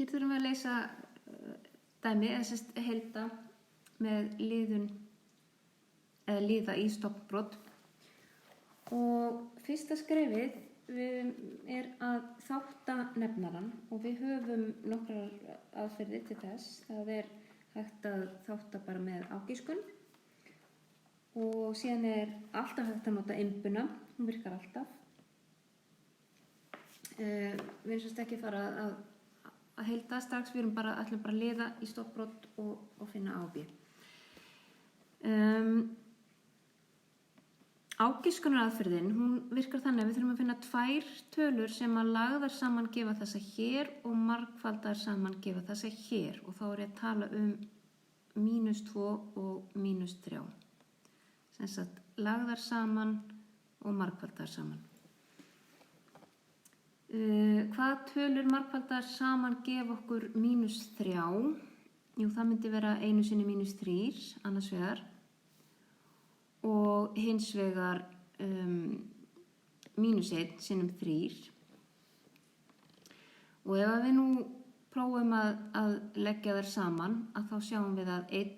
hér þurfum við að leysa dæmi, eða heilda með liðun eða liða í stofnbrot. Og fyrsta skrefið er að þátta nefnarann og við höfum nokkrar aðferðir til þess. Það er hægt að þátta bara með ágiskun og síðan er alltaf hægt að nota einbuna, hún virkar alltaf. Við erum ekki að fara að heilda strax, við ætlum bara að liða í stofnbrot og finna A og B. Ágiskunaraðferðin, hún virkar þannig að við þurfum að finna tvær tölur sem að lagðar saman gefa þessa hér og margfaldar saman gefa þessa hér og þá er ég að tala -2 og -3. Sem sagt lagðar saman og margfaldar saman. Hvað tölur margfaldar saman gefa okkur -3? Jú, það myndi vera 1 sinni -3 annars vegar og hins vegar -1 sinnum 3. Og ef við nú prófum að leggja þær saman, að þá sjáum við að 1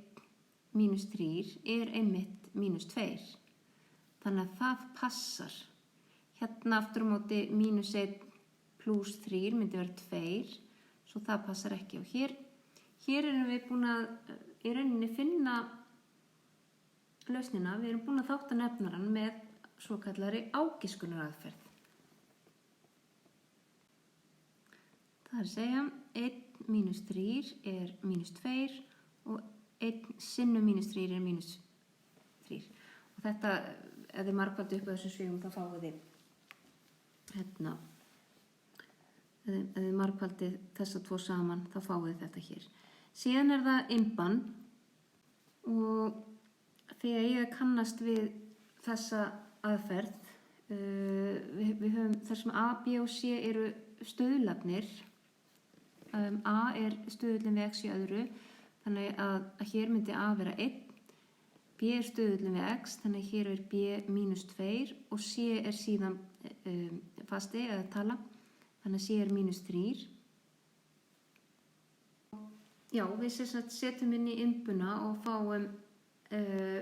- 3 er einmitt -2. Þannig að það passar. Hérna aftur á móti -1 + 3 myndi vera 2, svo það passar ekki. Og hér erum við búin að í rauninni finna lausnina. Við erum búin að þátta nefnarann með svokallari ágiskunaraðferð. Það er að segja 1 - 3 er -2 og 1 sinnum -3 er -3. Og þetta, ef þið margfaldið upp á þessum svigum, þá fáið þið ef þið margfaldið þessa tvo saman, þá fáið þið þetta hér. Síðan er það einban og þegar ég kannast við þessa aðferð, við höfum þar sem A, B og C eru stuðlarnir. A er stuðullinn við x í öðru, þannig að hér myndi A vera 1, B er stuðullinn við x, þannig að hér er B -2 og C er síðan fasti eða tala, þannig að C er -3. Já, við setjum inn í innbuna og fáum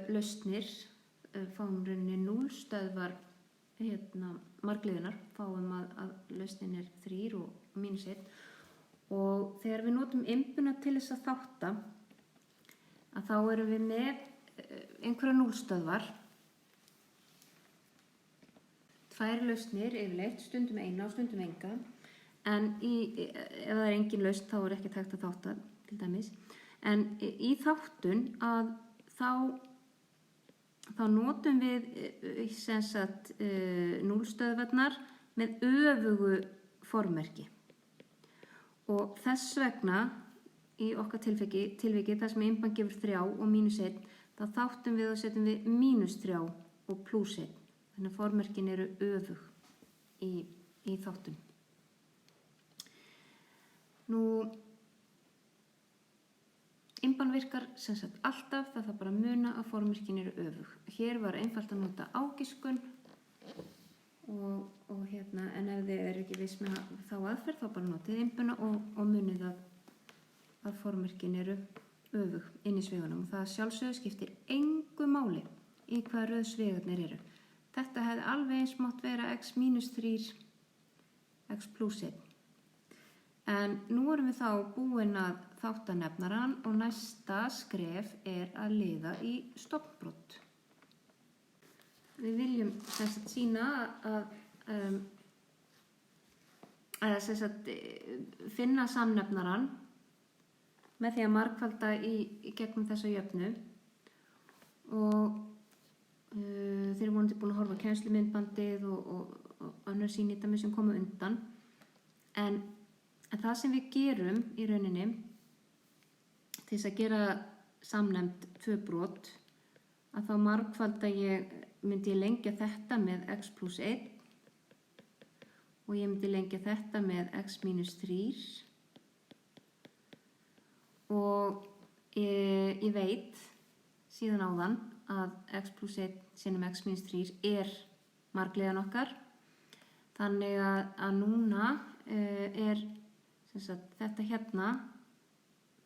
lausnir, fáum rauninni 0 stöðvar margliðunar, fáum að lausnin er 3 og -1. Og þegar við notum innbuna til þess að þátta, að þá erum við með einhverja 0 stöðvar, 2 lausnir yfirleitt, stundum eina og stundum enga, en ef það er engin lausn þá er ekki hægt að þátta til dæmis. En í þáttun að þá notum við 0 stöðvarnar með öfugu formerki. Og þess vegna, í okkar tilviki, þar sem einban gefur 3 og -1, þá þáttum við og setjum við -3 og +1. Þannig að formerkin eru öfug í þáttun. Nú, einban virkar alltaf, það þarf bara að muna að formerkin eru öfug. Hér var einfalt að nota ágiskun en ef þið eru ekki viss með þá aðferð, þá bara notið einbuna og munið að formerkin eru öfug inn í svigunum. Og það sjálfsögðu skiptir engu máli í hvaða röð svigarnir eru. Þetta hefði alveg eins mátt vera x -3, x +1. En nú erum við þá búin að þátta nefnarann og næsta skref er að liða í stofnbrot. Við viljum sýna að finna samnefnarann með því að margfalda í gegnum þessa jöfnu og þeir eru vonandi búin að horfa á kennslumyndbandið og önnur sýnidæmi sem komu undan. En það sem við gerum í rauninni til þess að gera samnefnd 2 brot, að þá margfalda myndi ég lengja þetta með x +1 og ég myndi lengja þetta með x -3 og ég veit síðan áðan að x +1 sinnum x -3 er margliðan okkar. Þannig að núna er þetta hérna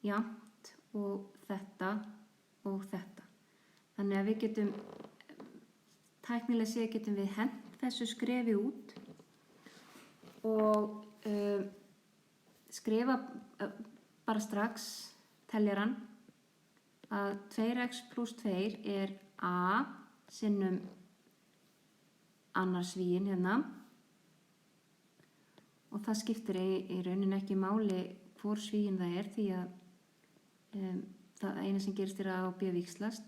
jafnt og þetta og þetta. Þannig að við getum, tæknilega séð getum við hent þessu skrefi út og skrifa bara strax teljaran að 2x + 2 er a sinnum annar svíinn hérna og það skiptir í rauninni ekki máli hvor svíinn það er því að það eina sem gerist er að A og B víxlast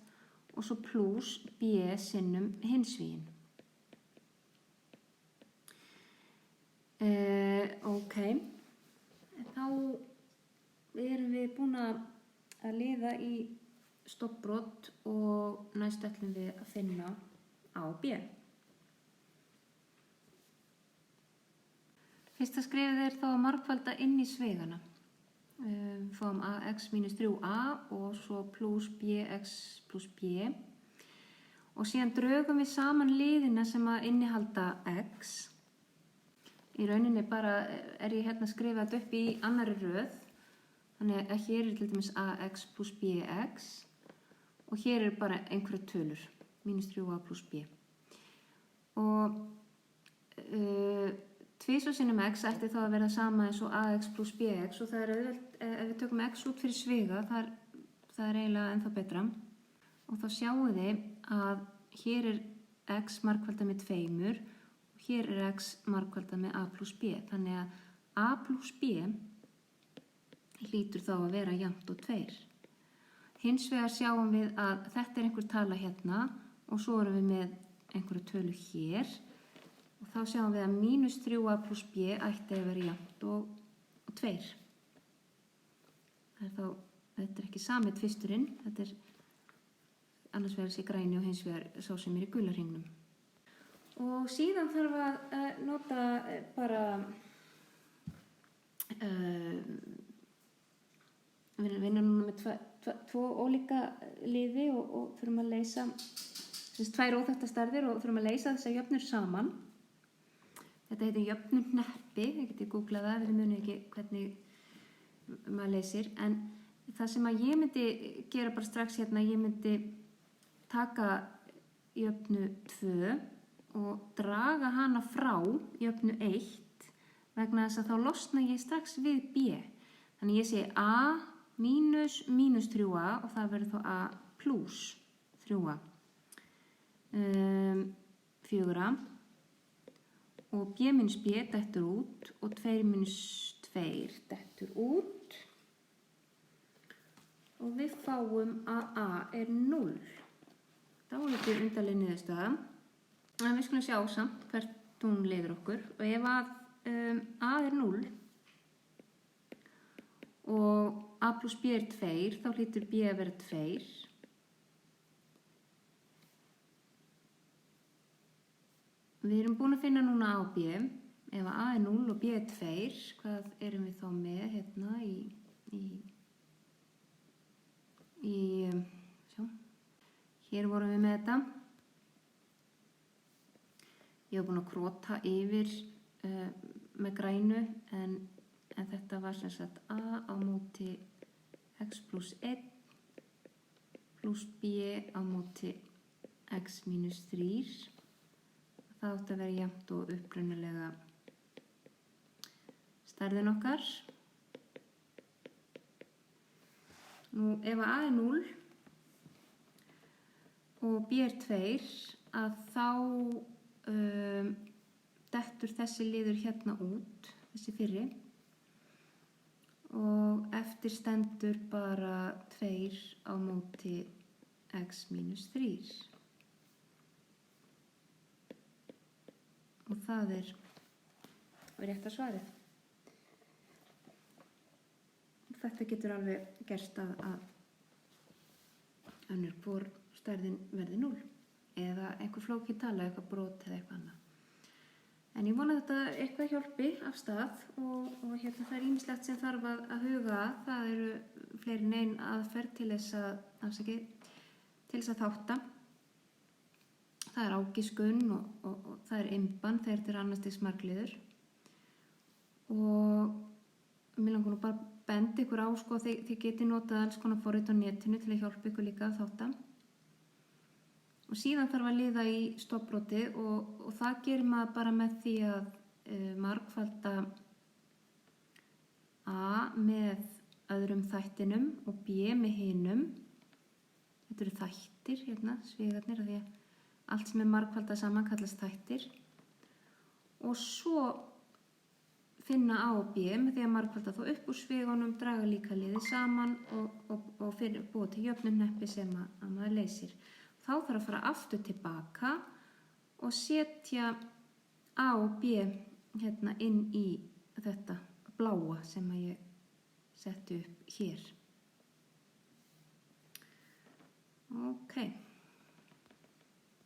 og svo pluss B sinnum hins svíinn. Ok, þá erum við búin að liða í stofnbrot og næst ætlum við að finna A og B. Fyrsta skrefið er þá að margfalda inn í sveigana. Fáum ax minus 3a og svo pluss bx pluss b. Og síðan drögum við saman liðina sem að innihalda x. Í rauninni bara er ég hérna skrifað upp í annarri röð. Þannig að hér er til dæmis ax pluss bx og hér er bara einhverja tölur, minus 3a pluss b. Og tvisvar sinnum x ætti þá að vera sama eins og ax pluss bx og það er auðvelt, ef við tökum x út fyrir sviga, það er eiginlega ennþá betra. Og þá sjáum við að hér er x margfaldað með 2 og hér er x margfaldað með a pluss b. Þannig að a pluss b hlýtur þá að vera jafnt og 2. Hins vegar sjáum við að þetta er einhver tala hérna og svo erum við með einhverju tölu hér. Og þá sjáum við að minus 3a pluss b ætti að vera jafnt og 2. Þetta er ekki sami tvisturinn, þetta er annars vegar þessi græni og hins vegar sá sem er í gula hringnum. Og síðan þarf að nota bara, við vinnum núna með tvo ólíka liði og þurfum að leysa, tvær óþekktar stærðir og þurfum að leysa þessa jöfnur saman. Þetta heitir jöfnuhneppi, þið getið googlað það, við munum ekki hvernig maður leysir. En það sem að ég myndi gera bara strax hérna, ég myndi taka jöfnu 2 og draga hana frá jöfnu 1 vegna þess að þá losna ég strax við b. Þannig ég segi a mínus 3a og það verður þá a pluss 3a. 4a. Og b minus b dettur út og 2 minus 2 dettur út. Og við fáum að a er 0. Það var ekki undarleg niðurstaða. En við skulum sjá samt hvert hún leiðir okkur. Og ef að a er 0 og a pluss b er 2, þá hlýtur b að vera 2. Við erum búin að finna núna a og b. Ef a er 0 og b er 2, hvað erum við þá með hérna sjá. Hér vorum við með þetta. Ég var búin að krota yfir með grænu en þetta var sem sagt a á móti x pluss 1 pluss b á móti x mínus 3. Það átti að vera jafnt og upprunalega stærðin okkar. Nú ef a er 0 og b er 2 að þá dettur þessi liður hérna út, þessi fyrri. Og eftir stendur bara 2 á móti x mínus 3. Og það er rétta svarið. Þetta getur alveg gerst að önnur hvor stærðin verði 0 eða einhver flókin tala, eitthvað brot eða eitthvað annað. En ég vona að þetta eitthvað hjálpi af stað og hérna það er ýmislegt sem þarf að huga að. Það eru fleiri en ein aðferð til þess að þátta. Það er ágiskun og það er imban þegar þetta er annars stigs margliður. Og mér langar nú bara að benda ykkur á, sko, þið getið notað alls konar forrit á netinu til að hjálpa ykkur líka að þátta. Og síðan þarf að liða í stofnbrotið og það gerir maður bara með því að margfalda A með öðrum þættinum og B með hinum. Þetta eru þættir, hérna, svigarnir, af því að allt sem margfaldað saman kallast þættir. Og svo finna A og B með því að margfalda þá upp úr svigunum, draga líka liði saman og búa til jöfnuhneppi sem að maður leysir. Þá þarf að fara aftur tilbaka og setja A og B hérna inn í þetta bláa sem að ég setti upp hér. Ok.